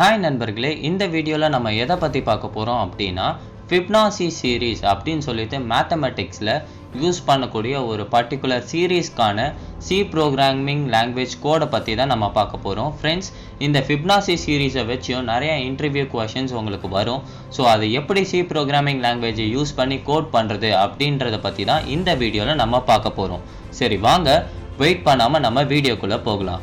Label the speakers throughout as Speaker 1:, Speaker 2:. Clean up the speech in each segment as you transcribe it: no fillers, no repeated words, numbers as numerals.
Speaker 1: Hi நண்பர்களே, இந்த வீடியோவில் நம்ம எதை பற்றி பார்க்க போகிறோம் அப்படின்னா Fibonacci Series அப்படின்னு சொல்லிட்டு மேத்தமெட்டிக்ஸில் யூஸ் பண்ணக்கூடிய ஒரு பர்டிகுலர் சீரீஸ்க்கான சி ப்ரோக்ராமிங் லாங்குவேஜ் கோடை பற்றி தான் நம்ம பார்க்க போகிறோம். ஃப்ரெண்ட்ஸ், இந்த Fibonacci சீரீஸை வச்சும் நிறைய இன்டர்வியூ கொஷின்ஸ் உங்களுக்கு வரும். ஸோ அதை எப்படி சி ப்ரோக்ராமிங் லாங்குவேஜை யூஸ் பண்ணி கோட் பண்ணுறது அப்படின்றத பற்றி தான் இந்த வீடியோவில் நம்ம பார்க்க போகிறோம். சரி, வாங்க வெயிட் பண்ணாமல் நம்ம வீடியோக்குள்ளே போகலாம்.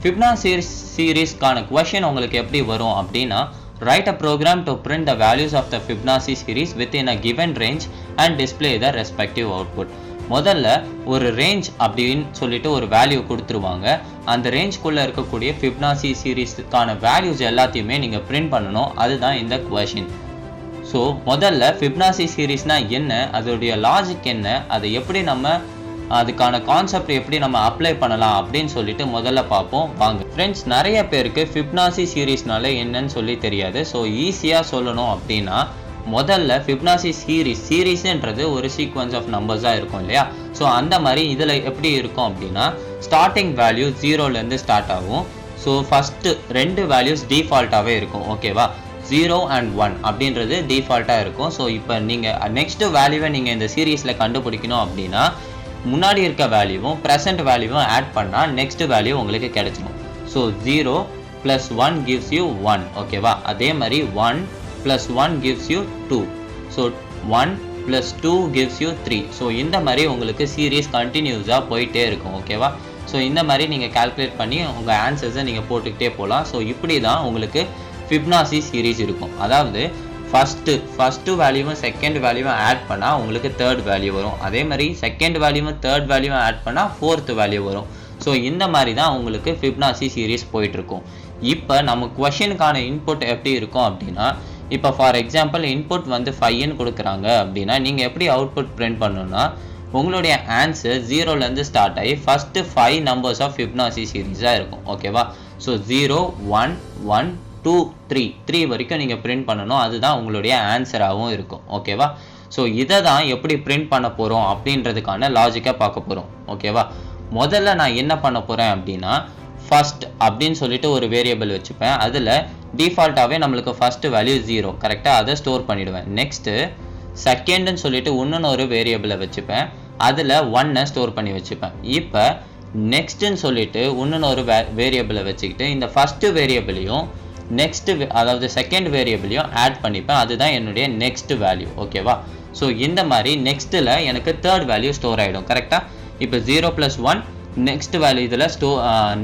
Speaker 1: Fibonacci series கான question உங்களுக்கு எப்படி வரும் அப்படின்னா, write a program to print the values of the Fibonacci series within a given range and display the respective output. முதல்ல ஒரு ரேஞ்ச் அப்படின்னு சொல்லிட்டு ஒரு வேல்யூ கொடுத்துருவாங்க. அந்த ரேஞ்ச்குள்ளே இருக்கக்கூடிய Fibonacci சீரீஸ்க்கான வேல்யூஸ் எல்லாத்தையுமே நீங்கள் பிரிண்ட் பண்ணணும். அதுதான் இந்த கொஷின். ஸோ முதல்ல Fibonacci சீரீஸ்னா என்ன, அதோடைய லாஜிக் என்ன, அதை எப்படி நம்ம அதுக்கான கான்செப்ட் எப்படி நம்ம அப்ளை பண்ணலாம் அப்படின்னு சொல்லிட்டு முதல்ல பார்ப்போம் வாங்க. ஃப்ரெண்ட்ஸ், நிறைய பேருக்கு Fibonacci சீரீஸ்னால என்னன்னு சொல்லி தெரியாது. ஸோ ஈஸியாக சொல்லணும் அப்படின்னா, முதல்ல Fibonacci சீரீஸ்ன்றது ஒரு சீக்வன்ஸ் ஆஃப் நம்பர்ஸாக இருக்கும் இல்லையா? ஸோ அந்த மாதிரி இதில் எப்படி இருக்கும் அப்படின்னா, ஸ்டார்டிங் வேல்யூ 0லேருந்து ஸ்டார்ட் ஆகும். ஸோ ஃபஸ்ட்டு ரெண்டு வேல்யூஸ் டிஃபால்ட்டாகவே இருக்கும். ஓகேவா? 0 and 1 அப்படின்றது டிஃபால்ட்டாக இருக்கும். ஸோ இப்போ நீங்கள் நெக்ஸ்ட் வேல்யூவை நீங்கள் இந்த சீரீஸில் கண்டுபிடிக்கணும் அப்படின்னா, முன்னாடி இருக்க வேல்யூவும் ப்ரெசென்ட் வேல்யூவும் ஆட் பண்ணால் நெக்ஸ்ட் வேல்யூ உங்களுக்கு கிடைச்சிடும். So 0 + 1 gives you 1. ஓகேவா? அதே மாதிரி 1 + 1 gives you 2. So 1 + 2 gives you 3. So இந்த மாதிரி உங்களுக்கு சீரீஸ் கண்டினியூஸாக போயிட்டே இருக்கும். ஓகேவா? ஸோ இந்த மாதிரி நீங்கள் கால்குலேட் பண்ணி உங்கள் ஆன்சர்ஸை நீங்கள் போகலாம். ஸோ இப்படி தான் உங்களுக்கு Fibonacci சீரீஸ் இருக்கும். அதாவது ஃபஸ்ட்டு வேல்யூவும் செகண்ட் வேல்யூவும் ஆட் பண்ணால் உங்களுக்கு தேர்ட் வேல்யூ வரும். அதே மாதிரி செகண்ட் வேல்யூவும் தேர்ட் வேல்யூவும் ஆட் பண்ணால் ஃபோர்த் வேல்யூ வரும். ஸோ இந்த மாதிரி தான் உங்களுக்கு Fibonacci சீரீஸ் போயிட்டுருக்கும். இப்போ நம்ம கொஷனுக்கான இன்புட் எப்படி இருக்கும் அப்படின்னா, இப்போ ஃபார் எக்ஸாம்பிள் இன்புட் வந்து 5ன்னு கொடுக்குறாங்க அப்படின்னா, நீங்கள் எப்படி அவுட்புட் பிரிண்ட் பண்ணணும்னா, உங்களுடைய ஆன்சர் 0லேருந்து ஸ்டார்ட் ஆகி ஃபஸ்ட்டு 5 நம்பர்ஸ் ஆஃப் Fibonacci சீரீஸாக இருக்கும். ஓகேவா? ஸோ 0 1 1 2 3 வரைக்கும் நீங்கள் பிரிண்ட் பண்ணணும். அதுதான் உங்களுடைய ஆன்சராகவும் இருக்கும். ஓகேவா? ஸோ இதை தான் எப்படி பிரிண்ட் பண்ண போகிறோம் அப்படின்றதுக்கான லாஜிக்காக பார்க்க போகிறோம். ஓகேவா? முதல்ல நான் என்ன பண்ண போகிறேன் அப்படின்னா, ஃபஸ்ட் அப்படின்னு சொல்லிட்டு ஒரு வேரியபிள் வச்சுப்பேன். அதில் டிஃபால்ட்டாகவே நம்மளுக்கு ஃபஸ்ட்டு வேல்யூ 0. கரெக்டாக அதை ஸ்டோர் பண்ணிவிடுவேன். நெக்ஸ்ட்டு செகண்டுன்னு சொல்லிட்டு இன்னொன்று ஒரு வேரியபிளை வச்சுப்பேன். அதில் 1 ஸ்டோர் பண்ணி வச்சுப்பேன். இப்போ நெக்ஸ்ட்டுன்னு சொல்லிட்டு இன்னொன்று ஒரு வேரியபிளை வச்சுக்கிட்டு இந்த ஃபஸ்ட்டு வேரியபிளையும் அதாவது செகண்ட் வேரியபிளையும் ஆட் பண்ணிப்பேன். அதுதான் என்னுடைய நெக்ஸ்ட் வேல்யூ. ஓகேவா? ஸோ இந்த மாதிரி நெக்ஸ்ட்டில் எனக்கு தேர்ட் வேல்யூ ஸ்டோர் ஆகிடும். கரெக்டாக? இப்போ 0 + 1 நெக்ஸ்ட் வேல்யூ இதில்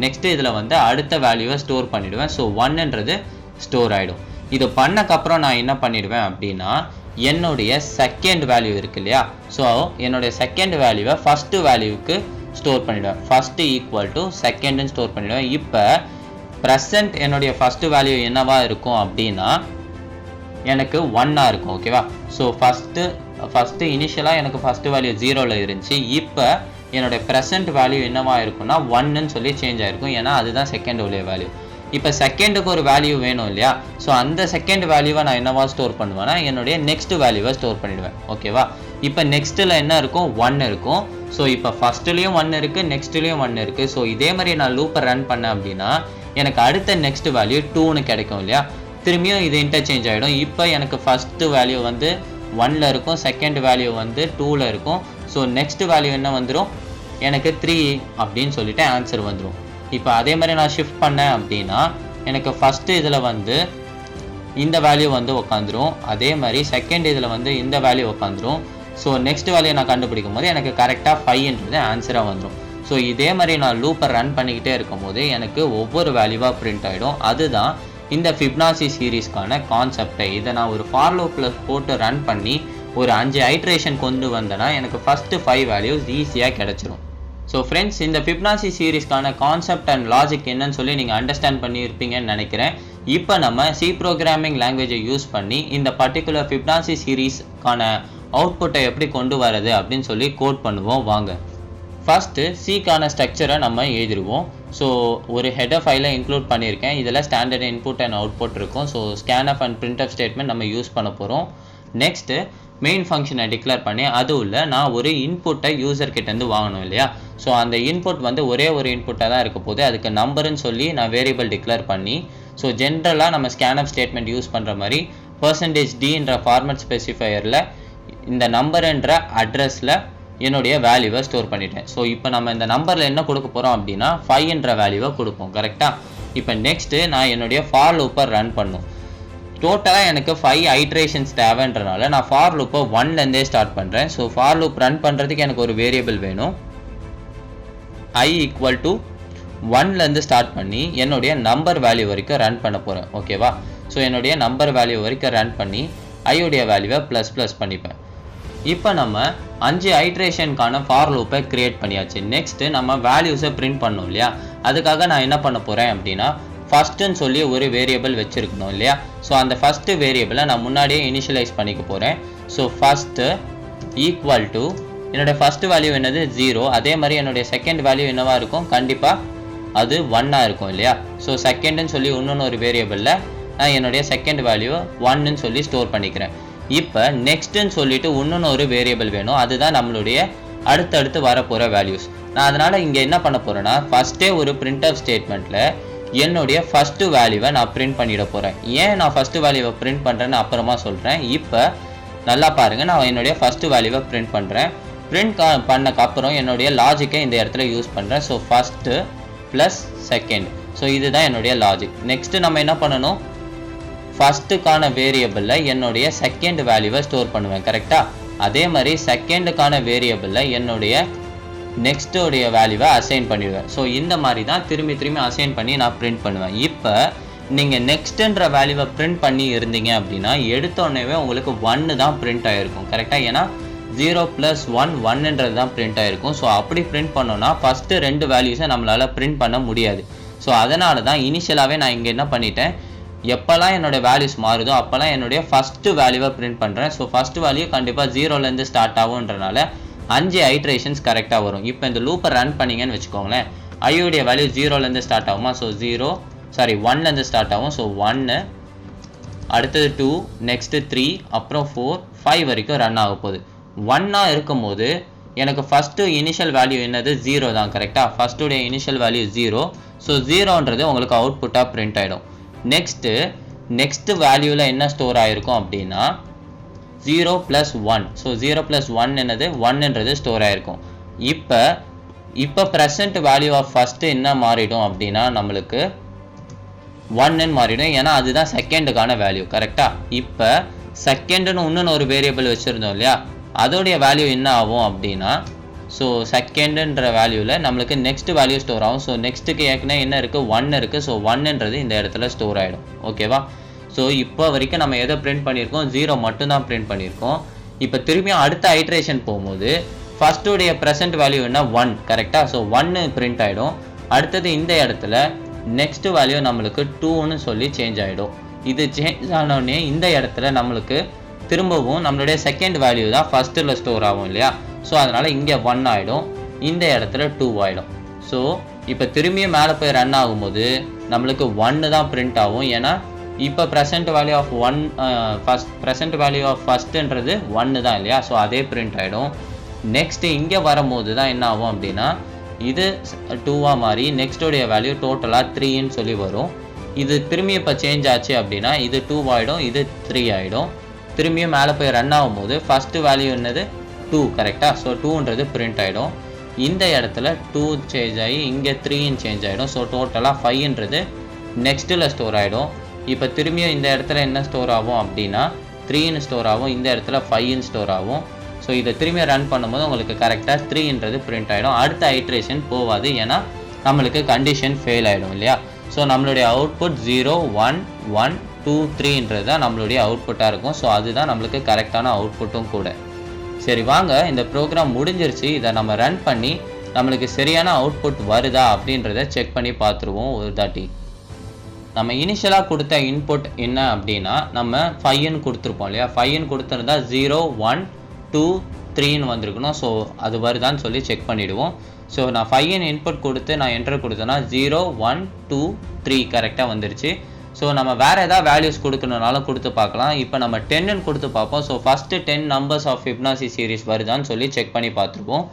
Speaker 1: நெக்ஸ்ட்டு இதில் வந்து அடுத்த வேல்யூவை ஸ்டோர் பண்ணிவிடுவேன். ஸோ 1ன்றது ஸ்டோர் ஆகிடும். இது பண்ணக்கப்புறம் நான் என்ன பண்ணிடுவேன் அப்படின்னா, என்னுடைய செகண்ட் வேல்யூ இருக்கு இல்லையா? ஸோ என்னுடைய செகண்ட் வேல்யூவை ஃபஸ்ட்டு வேல்யூவுக்கு ஸ்டோர் பண்ணிவிடுவேன். ஃபஸ்ட்டு ஈக்குவல் டு செகண்டுன்னு ஸ்டோர் பண்ணிவிடுவேன். இப்போ ப்ரெசன்ட் என்னுடைய ஃபஸ்ட்டு வேல்யூ என்னவா இருக்கும் அப்படின்னா, எனக்கு 1 இருக்கும். ஓகேவா? ஸோ ஃபஸ்ட்டு இனிஷியலாக எனக்கு ஃபஸ்ட்டு வேல்யூ 0ல் இருந்துச்சு. இப்போ என்னுடைய ப்ரெசன்ட் வேல்யூ என்னவா இருக்குன்னா 1ன்னு சொல்லி சேஞ்ச் ஆகிருக்கும். ஏன்னா அதுதான் செகண்ட் வேல்யூ. இப்போ செகண்டுக்கு ஒரு வேல்யூ வேணும் இல்லையா? ஸோ அந்த செகண்ட் வேல்யூவை நான் என்னவா ஸ்டோர் பண்ணுவேன்னா, என்னுடைய நெக்ஸ்ட் வேல்யூவை ஸ்டோர் பண்ணிடுவேன். ஓகேவா? இப்போ நெக்ஸ்ட்டில் என்ன இருக்கும்? 1 இருக்கும். ஸோ இப்போ ஃபஸ்ட்டுலேயும் 1 இருக்குது, நெக்ஸ்ட்லேயும் 1 இருக்குது. ஸோ இதே மாதிரி நான் லூப்பை ரன் பண்ணேன் அப்படின்னா, எனக்கு அடுத்த நெக்ஸ்ட் வேல்யூ 2ன்னு கிடைக்கும் இல்லையா? திரும்பியும் இது இன்டர்சேஞ்ச் ஆகிடும். இப்போ எனக்கு ஃபஸ்ட்டு வேல்யூ வந்து 1ல் இருக்கும், செகண்ட் வேல்யூ வந்து 2ல் இருக்கும். ஸோ நெக்ஸ்ட் வேல்யூ என்ன வந்துடும்? எனக்கு 3 அப்படின்னு சொல்லிட்டு ஆன்சர் வந்துடும். இப்போ அதே மாதிரி நான் ஷிஃப்ட் பண்ணேன் அப்படின்னா, எனக்கு ஃபஸ்ட்டு இதில் வந்து இந்த வேல்யூ வந்து உட்காந்துரும். அதே மாதிரி செகண்ட் இதில் வந்து இந்த வேல்யூ உட்காந்துரும். ஸோ நெக்ஸ்ட் வேல்யூ நான் கண்டுபிடிக்கும் போது எனக்கு கரெக்டாக 5ன்றது ஆன்சராக வந்துடும். ஸோ இதே மாதிரி நான் லூப்பை ரன் பண்ணிக்கிட்டே இருக்கும் போது எனக்கு ஒவ்வொரு வேல்யூவாக பிரிண்ட் ஆகிடும். அதுதான் இந்த Fibonacci சீரீஸ்க்கான கான்செப்டை. இதை நான் ஒரு ஃபார் லூப்பில் போட்டு ரன் பண்ணி ஒரு 5 ஐட்ரேஷன் கொண்டு வந்தேன்னா எனக்கு ஃபஸ்ட்டு 5 வேல்யூஸ் ஈஸியாக கிடச்சிரும். ஸோ ஃப்ரெண்ட்ஸ், இந்த Fibonacci சீரீஸ்க்கான கான்செப்ட் அண்ட் லாஜிக் என்னன்னு சொல்லி நீங்கள் அண்டர்ஸ்டாண்ட் பண்ணியிருப்பீங்கன்னு நினைக்கிறேன். இப்போ நம்ம சி ப்ரோக்ராமிங் லாங்குவேஜை யூஸ் பண்ணி இந்த பர்டிகுலர் Fibonacci சீரீஸ்க்கான அவுட்புட்டை எப்படி கொண்டு வரது அப்படின்னு சொல்லி கோட் பண்ணுவோம் வாங்க. ஃபஸ்ட்டு சிக்கான ஸ்ட்ரக்சரை நம்ம எழுதிடுவோம். ஸோ ஒரு ஹெடர் ஃபைலை இன்க்ளூட் பண்ணியிருக்கேன். இதில் ஸ்டாண்டர்ட் இன்புட் அண்ட் அவுட்புட் இருக்கும். So scanf and printf statement நம்ம யூஸ் பண்ண போகிறோம். நெக்ஸ்ட்டு மெயின் ஃபங்க்ஷனை டிக்ளேர் பண்ணி அது உள்ள நான் ஒரு இன்புட்டை யூசர் கிட்டேருந்து வாங்கணும் இல்லையா. ஸோ அந்த இன்புட் வந்து ஒரே ஒரு இன்புட்டாக தான் இருக்க போது, அதுக்கு நம்பருன்னு சொல்லி நான் வேரியபிள் டிக்ளேர் பண்ணி, ஸோ ஜென்ரலாக நம்ம ஸ்கேன்அப் ஸ்டேட்மெண்ட் யூஸ் பண்ணுற மாதிரி %d ஃபார்மேட் ஸ்பெசிஃபையரில் இந்த நம்பர்ன்ற அட்ரஸில் என்னுடைய வேல்யூவை ஸ்டோர் பண்ணிட்டேன். ஸோ இப்போ நம்ம இந்த நம்பரில் என்ன கொடுக்க போகிறோம் அப்படின்னா 5 வேல்யூவை கொடுப்போம். கரெக்டாக. இப்போ நெக்ஸ்ட்டு நான் என்னுடைய ஃபார் லூப்பை ரன் பண்ணும். டோட்டலாக எனக்கு 5 ஐட்ரேஷன்ஸ் தேவைன்றனால நான் ஃபார் லூப்பை 1லேருந்தே ஸ்டார்ட் பண்ணுறேன். ஸோ ஃபார் லூப் ரன் பண்ணுறதுக்கு எனக்கு ஒரு வேரியபிள் வேணும். i = 1லேருந்து ஸ்டார்ட் பண்ணி என்னுடைய நம்பர் வேல்யூ வரைக்கும் ரன் பண்ண போகிறேன். ஓகேவா. ஸோ என்னுடைய நம்பர் வேல்யூ வரைக்கும் ரன் பண்ணி ஐயோடைய வேல்யூவை ++ பண்ணிப்பேன். இப்போ நம்ம 5 ஐட்ரேஷனுக்கான ஃபார் லூப்பை கிரியேட் பண்ணியாச்சு. நெக்ஸ்ட்டு நம்ம வேல்யூஸை பிரிண்ட் பண்ணோம் இல்லையா. அதுக்காக நான் என்ன பண்ண போகிறேன் அப்படின்னா ஃபஸ்ட்டுன்னு சொல்லி ஒரு வேரியபிள் வச்சுருக்கணும் இல்லையா. ஸோ அந்த ஃபஸ்ட்டு வேரியபிளை நான் முன்னாடியே இனிஷியலைஸ் பண்ணிக்க போகிறேன். ஸோ ஃபஸ்ட்டு = என்னுடைய ஃபஸ்ட்டு வேல்யூ என்னது 0. அதே மாதிரி என்னுடைய செகண்ட் வேல்யூ என்னவா இருக்கும், கண்டிப்பாக அது 1ஆக இருக்கும் இல்லையா. ஸோ செகண்டுன்னு சொல்லி இன்னொன்று ஒரு வேரியபிளில் நான் என்னுடைய செகண்ட் வேல்யூ 1ன்னு சொல்லி ஸ்டோர் பண்ணிக்கிறேன். இப்போ நெக்ஸ்ட்டுன்னு சொல்லிட்டு இன்னொன்று ஒரு வேரியபிள் வேணும். அதுதான் நம்மளுடைய அடுத்தடுத்து வரப்போகிற வேல்யூஸ். நான் அதனால் இங்கே என்ன பண்ண போகிறேன்னா ஃபஸ்ட்டே ஒரு பிரிண்ட்அப் ஸ்டேட்மெண்ட்டில் என்னுடைய ஃபஸ்ட்டு வேல்யூவை நான் பிரிண்ட் பண்ணிட போகிறேன். ஏன் நான் ஃபஸ்ட்டு வேல்யூவை பிரிண்ட் பண்ணுறேன்னு அப்புறமா சொல்கிறேன். இப்போ நல்லா பாருங்கள், நான் என்னுடைய ஃபஸ்ட்டு வேல்யூவை பிரிண்ட் பண்ணுறேன். பிரிண்ட் பண்ணக்கப்புறம் என்னுடைய லாஜிக்கை இந்த இடத்துல யூஸ் பண்ணுறேன். So first plus second. So இதுதான் என்னுடைய லாஜிக். நெக்ஸ்ட்டு நம்ம என்ன பண்ணணும், ஃபஸ்ட்டுக்கான வேரியபிளில் என்னுடைய செகண்ட் வேல்யூவை ஸ்டோர் பண்ணுவேன். கரெக்டாக. அதே மாதிரி செகண்டுக்கான வேரியபிளில் என்னுடைய நெக்ஸ்ட்டோடைய வேல்யூவை அசைன் பண்ணிடுவேன். ஸோ இந்த மாதிரி தான் திரும்பி அசைன் பண்ணி நான் பிரிண்ட் பண்ணுவேன். இப்போ நீங்கள் நெக்ஸ்ட்டுன்ற வேல்யூவை பிரிண்ட் பண்ணி இருந்தீங்க அப்படின்னா எடுத்தோடனே உங்களுக்கு 1 தான் பிரிண்ட் ஆகிருக்கும். கரெக்டாக. ஏன்னா 0 + 1 1ன்றது தான் பிரிண்ட் ஆகிருக்கும். ஸோ அப்படி பிரிண்ட் பண்ணோன்னா ஃபஸ்ட்டு 2 வேல்யூஸை நம்மளால் பிரிண்ட் பண்ண முடியாது. ஸோ அதனால தான் இனிஷியலாகவே நான் இங்கே என்ன பண்ணிட்டேன், எப்போல்லாம் என்னோடய வேல்யூஸ் மாறுதோ அப்போல்லாம் என்னுடைய ஃபஸ்ட்டு வேல்யூவை பிரிண்ட் பண்ணுறேன். ஸோ ஃபஸ்ட்டு வேல்யூ கண்டிப்பாக 0லேருந்து ஸ்டார்ட் ஆகுன்றனால 5 ஐட்ரேஷன்ஸ் கரெக்டாக வரும். இப்போ இந்த லூப்பை ரன் பண்ணிங்கன்னு வச்சுக்கோங்களேன், ஐயோடைய வேல்யூ 0லேருந்து ஸ்டார்ட் ஆகுமா. ஸோ 1லேருந்து ஸ்டார்ட் ஆகும். ஸோ 1, அடுத்தது 2, நெக்ஸ்ட்டு 3, அப்புறம் 4, 5 வரைக்கும் ரன் ஆக போகுது. 1ஆக இருக்கும் போது எனக்கு ஃபஸ்ட்டு இனிஷியல் வேல்யூ என்னது 0 தான். கரெக்டாக. ஃபஸ்ட்டுடைய இனிஷியல் வேல்யூ 0. ஸோ 0ன்றது உங்களுக்கு அவுட்புட்டாக பிரிண்ட் ஆகிடும். நெக்ஸ்ட்டு வேல்யூவில் என்ன ஸ்டோர் ஆகிருக்கும் அப்படின்னா 0 + 1. ஸோ 0 + 1 என்னது 1ன்றது ஸ்டோர் ஆகிருக்கும். இப்போ ப்ரெசன்ட் வேல்யூ ஆஃப் ஃபஸ்ட்டு என்ன மாறிடும் அப்படின்னா நம்மளுக்கு 1ன்னு மாறிடும். ஏன்னா அதுதான் செகண்டுக்கான வேல்யூ. கரெக்டாக. இப்போ செகண்டுன்னு இன்னொன்று ஒரு வேரியபிள் வச்சுருந்தோம் இல்லையா, அதோடைய வேல்யூ என்ன ஆகும் அப்படின்னா ஸோ செகண்டுன்ற வேல்யூவில் நம்மளுக்கு நெக்ஸ்ட் வேல்யூ ஸ்டோர் ஆகும். ஸோ நெக்ஸ்ட்டுக்கு ஏற்கனவே என்ன இருக்குது, 1 இருக்குது. ஸோ 1ன்றது இந்த இடத்துல ஸ்டோர் ஆகிடும். ஓகேவா. ஸோ இப்போ வரைக்கும் நம்ம எதை பிரிண்ட் பண்ணியிருக்கோம், 0 மட்டும்தான் பிரிண்ட் பண்ணியிருக்கோம். இப்போ திரும்பியும் அடுத்த ஐட்ரேஷன் போகும்போது ஃபஸ்ட்டுடைய ப்ரெசென்ட் வேல்யூ என்ன 1. கரெக்டாக. ஸோ 1 பிரிண்ட் ஆகிடும். அடுத்தது இந்த இடத்துல நெக்ஸ்ட் வேல்யூ நம்மளுக்கு 2ன்னு சொல்லி சேஞ்ச் ஆகிடும். இது சேஞ்ச் ஆனோடனே இந்த இடத்துல நம்மளுக்கு திரும்பவும் நம்மளுடைய செகண்ட் வேல்யூ தான் ஃபஸ்ட்டில் ஸ்டோர் ஆகும் இல்லையா. ஸோ அதனால் இங்கே 1 ஆகிடும், இந்த இடத்துல 2 ஆகிடும். ஸோ இப்போ திரும்பியும் மேலே போய் ரன் ஆகும்போது நம்மளுக்கு 1 தான் பிரிண்ட் ஆகும். ஏன்னா இப்போ present value of 1 present value of ஃபஸ்ட்டுன்றது 1 தான் இல்லையா. ஸோ அதே பிரிண்ட் ஆகிடும். நெக்ஸ்ட்டு இங்கே வரும்போது தான் என்ன ஆகும் அப்படின்னா இது 2ஆக மாறி நெக்ஸ்டோடைய வேல்யூ டோட்டலாக 3ன்னு சொல்லி வரும். இது திரும்பி இப்போ சேஞ்ச் ஆச்சு அப்படின்னா இது 2 ஆகிடும், இது 3 ஆகிடும். திரும்பியும் மேலே போய் ரன் ஆகும்போது ஃபஸ்ட்டு வேல்யூ என்னது 2. கரெக்டாக. ஸோ 2ன்றது பிரிண்ட் ஆகிடும். இந்த இடத்துல 2 சேஞ்ச் ஆகி இங்கே 3ன்னு சேஞ்ச் ஆகிடும். ஸோ டோட்டலாக 5ன்றது நெக்ஸ்ட்டில் ஸ்டோர் ஆகிடும். இப்போ திரும்பியும் இந்த இடத்துல என்ன ஸ்டோர் ஆகும் அப்படின்னா 3ன்னு ஸ்டோர் ஆகும், இந்த இடத்துல 5ன்னு ஸ்டோர் ஆகும். ஸோ இதை திரும்பி ரன் பண்ணும்போது உங்களுக்கு கரெக்டாக 3ன்றது பிரிண்ட் ஆகிடும். அடுத்த ஐட்ரேஷன் போகாது, ஏன்னா நம்மளுக்கு கண்டிஷன் ஃபெயில் ஆகிடும் இல்லையா. ஸோ நம்மளுடைய அவுட்புட் 0 1 1 2 3ன்றது தான் நம்மளுடைய அவுட்புட்டாக இருக்கும். ஸோ அதுதான் நம்மளுக்கு கரெக்டான அவுட்புட்டும் கூட. சரி வாங்க, இந்த ப்ரோக்ராம் முடிஞ்சிருச்சு. இதை நம்ம ரன் பண்ணி நம்மளுக்கு சரியான அவுட்புட் வருதா அப்படின்றத செக் பண்ணி பார்த்துருவோம் ஒரு தாட்டி. நம்ம இனிஷியலாக கொடுத்த இன்புட் என்ன அப்படின்னா நம்ம 5ன்னு கொடுத்துருப்போம் இல்லையா. 5ன்னு கொடுத்துருந்தா 0 1 2 3ன்னு வந்திருக்கணும். ஸோ அது வருதான்னு சொல்லி செக் பண்ணிவிடுவோம். ஸோ நான் 5ன்னு இன்புட் கொடுத்து நான் என்டர் கொடுத்தேன்னா 0 1 2 3 கரெக்டாக வந்துருச்சு. ஸோ நம்ம வேறு ஏதாவது வேல்யூஸ் கொடுக்கணுனாலும் கொடுத்து பார்க்கலாம். இப்போ நம்ம 10ன்னு கொடுத்து பார்ப்போம். So first 10 numbers of Fibonacci series வருதான்னு சொல்லி செக் பண்ணி பார்த்துருவோம்.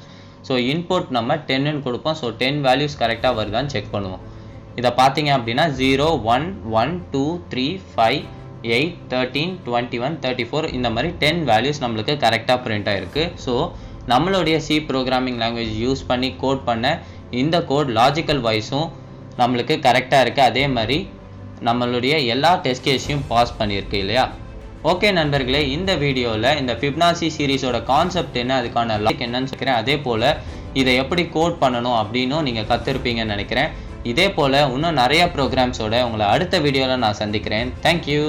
Speaker 1: ஸோ இன்புட் நம்ம 10ன்னு கொடுப்போம். ஸோ 10 வேல்யூஸ் கரெக்டாக வருதான்னு செக் பண்ணுவோம். இதை பார்த்தீங்க அப்படின்னா 0 1 1 2 3 5 8 13 21 34 இந்த மாதிரி 10 வேல்யூஸ் நம்மளுக்கு கரெக்டாக பிரிண்ட் ஆகிருக்கு. ஸோ நம்மளுடைய சி ப்ரோக்ராமிங் லாங்குவேஜ் யூஸ் பண்ணி கோட் பண்ண இந்த கோட் லாஜிக்கல் வைஸும் நம்மளுக்கு கரெக்டாக இருக்குது. அதே மாதிரி நம்மளுடைய எல்லா டெஸ்ட் கேஸையும் பாஸ் பண்ணியிருக்கு இல்லையா? ஓகே நண்பர்களே, இந்த வீடியோவில் இந்த ஃபிப்னாசி சீரிஸோட கான்செப்ட் என்ன, அதுக்கான லாஜிக் என்னன்னு சொல்கிறேன். அதே போல் இதை எப்படி கோட் பண்ணணும் அப்படின்னும் நீங்கள் கற்றுருப்பீங்கன்னு நினைக்கிறேன். இதே போல் இன்னும் நிறைய ப்ரோக்ராம்ஸோட உங்களை அடுத்த வீடியோவில் நான் சந்திக்கிறேன். தேங்க்யூ.